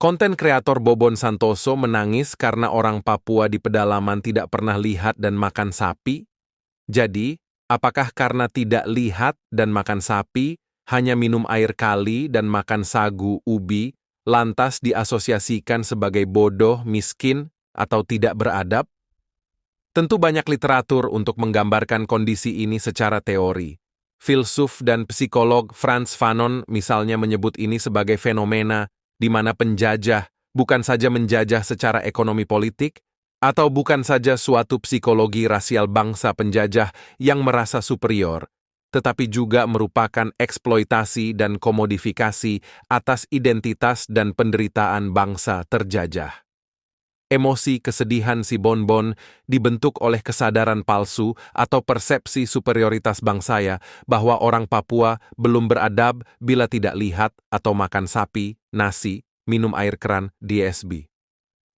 Konten kreator Bobon Santoso menangis karena orang Papua di pedalaman tidak pernah lihat dan makan sapi. Jadi, apakah karena tidak lihat dan makan sapi, hanya minum air kali dan makan sagu ubi, lantas diasosiasikan sebagai bodoh, miskin, atau tidak beradab? Tentu banyak literatur untuk menggambarkan kondisi ini secara teori. Filsuf dan psikolog Frantz Fanon misalnya menyebut ini sebagai fenomena di mana penjajah bukan saja menjajah secara ekonomi politik, atau bukan saja suatu psikologi rasial bangsa penjajah yang merasa superior, tetapi juga merupakan eksploitasi dan komodifikasi atas identitas dan penderitaan bangsa terjajah. Emosi kesedihan si Bonbon dibentuk oleh kesadaran palsu atau persepsi superioritas bangsaya bahwa orang Papua belum beradab bila tidak lihat atau makan sapi, nasi, minum air keran, DSB.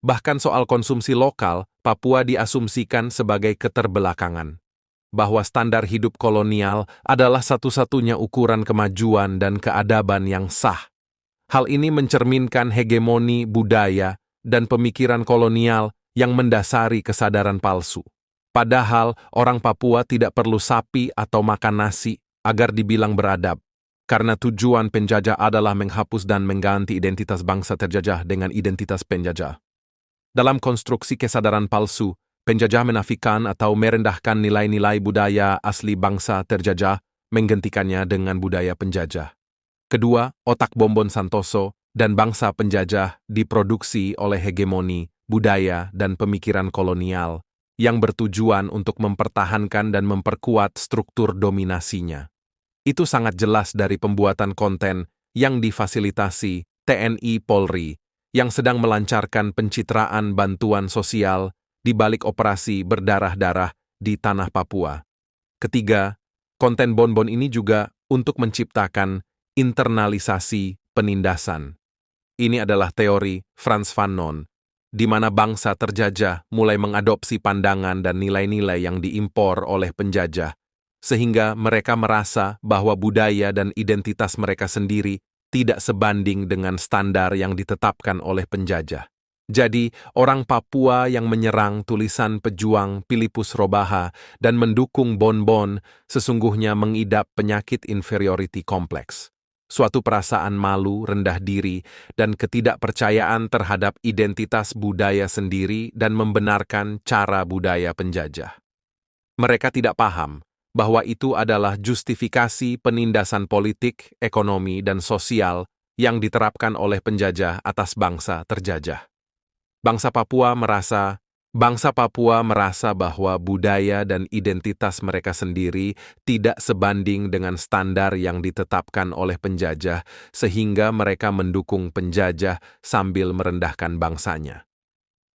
Bahkan soal konsumsi lokal, Papua diasumsikan sebagai keterbelakangan. Bahwa standar hidup kolonial adalah satu-satunya ukuran kemajuan dan keadaban yang sah. Hal ini mencerminkan hegemoni budaya dan pemikiran kolonial yang mendasari kesadaran palsu. Padahal orang Papua tidak perlu sapi atau makan nasi agar dibilang beradab, karena tujuan penjajah adalah menghapus dan mengganti identitas bangsa terjajah dengan identitas penjajah. Dalam konstruksi kesadaran palsu, penjajah menafikan atau merendahkan nilai-nilai budaya asli bangsa terjajah, menggantikannya dengan budaya penjajah. Kedua, otak Bobon Santoso dan bangsa penjajah diproduksi oleh hegemoni, budaya, dan pemikiran kolonial yang bertujuan untuk mempertahankan dan memperkuat struktur dominasinya. Itu sangat jelas dari pembuatan konten yang difasilitasi TNI Polri yang sedang melancarkan pencitraan bantuan sosial di balik operasi berdarah-darah di tanah Papua. Ketiga, konten Bonbon ini juga untuk menciptakan internalisasi penindasan. Ini adalah teori Frantz Fanon, di mana bangsa terjajah mulai mengadopsi pandangan dan nilai-nilai yang diimpor oleh penjajah, sehingga mereka merasa bahwa budaya dan identitas mereka sendiri tidak sebanding dengan standar yang ditetapkan oleh penjajah. Jadi, orang Papua yang menyerang tulisan pejuang Philippus Robaha dan mendukung Bonbon sesungguhnya mengidap penyakit inferiority complex. Suatu perasaan malu, rendah diri, dan ketidakpercayaan terhadap identitas budaya sendiri dan membenarkan cara budaya penjajah. Mereka tidak paham bahwa itu adalah justifikasi penindasan politik, ekonomi, dan sosial yang diterapkan oleh penjajah atas bangsa terjajah. Bangsa Papua merasa bahwa budaya dan identitas mereka sendiri tidak sebanding dengan standar yang ditetapkan oleh penjajah, sehingga mereka mendukung penjajah sambil merendahkan bangsanya.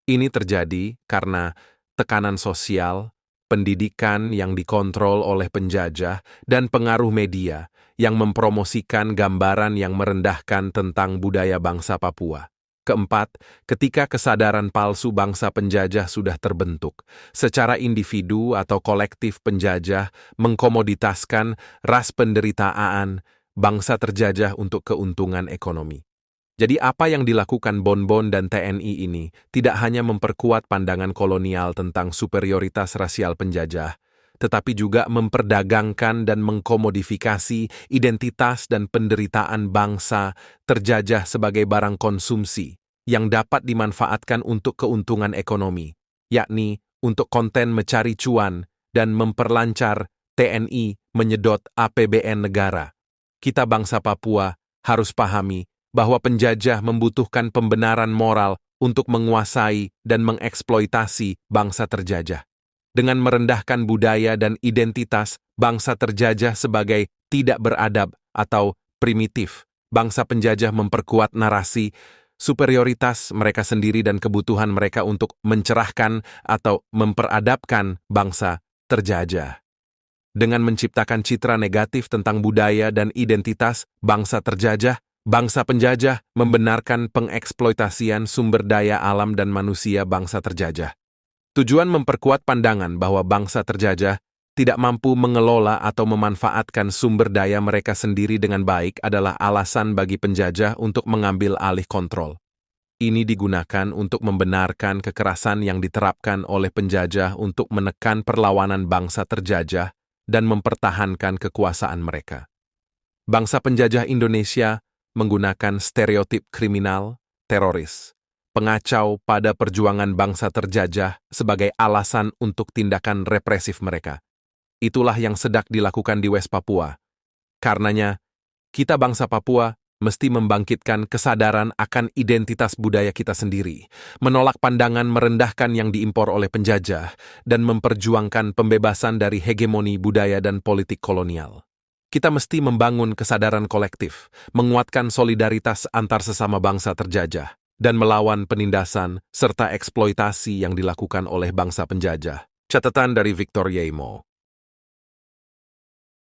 Ini terjadi karena tekanan sosial, pendidikan yang dikontrol oleh penjajah, dan pengaruh media yang mempromosikan gambaran yang merendahkan tentang budaya bangsa Papua. Keempat, ketika kesadaran palsu bangsa penjajah sudah terbentuk, secara individu atau kolektif penjajah mengkomoditaskan ras penderitaan bangsa terjajah untuk keuntungan ekonomi. Jadi apa yang dilakukan Bonbon dan TNI ini tidak hanya memperkuat pandangan kolonial tentang superioritas rasial penjajah, tetapi juga memperdagangkan dan mengkomodifikasi identitas dan penderitaan bangsa terjajah sebagai barang konsumsi yang dapat dimanfaatkan untuk keuntungan ekonomi, yakni untuk konten mencari cuan dan memperlancar TNI menyedot APBN negara. Kita bangsa Papua harus pahami bahwa penjajah membutuhkan pembenaran moral untuk menguasai dan mengeksploitasi bangsa terjajah. Dengan merendahkan budaya dan identitas bangsa terjajah sebagai tidak beradab atau primitif, bangsa penjajah memperkuat narasi superioritas mereka sendiri dan kebutuhan mereka untuk mencerahkan atau memperadabkan bangsa terjajah. Dengan menciptakan citra negatif tentang budaya dan identitas bangsa terjajah, bangsa penjajah membenarkan pengeksploitasian sumber daya alam dan manusia bangsa terjajah. Tujuan memperkuat pandangan bahwa bangsa terjajah tidak mampu mengelola atau memanfaatkan sumber daya mereka sendiri dengan baik adalah alasan bagi penjajah untuk mengambil alih kontrol. Ini digunakan untuk membenarkan kekerasan yang diterapkan oleh penjajah untuk menekan perlawanan bangsa terjajah dan mempertahankan kekuasaan mereka. Bangsa penjajah Indonesia menggunakan stereotip kriminal, teroris, pengacau pada perjuangan bangsa terjajah sebagai alasan untuk tindakan represif mereka. Itulah yang sedang dilakukan di West Papua. Karenanya, kita bangsa Papua mesti membangkitkan kesadaran akan identitas budaya kita sendiri, menolak pandangan merendahkan yang diimpor oleh penjajah, dan memperjuangkan pembebasan dari hegemoni budaya dan politik kolonial. Kita mesti membangun kesadaran kolektif, menguatkan solidaritas antar sesama bangsa terjajah, dan melawan penindasan serta eksploitasi yang dilakukan oleh bangsa penjajah. Catatan dari Victor Yeimo.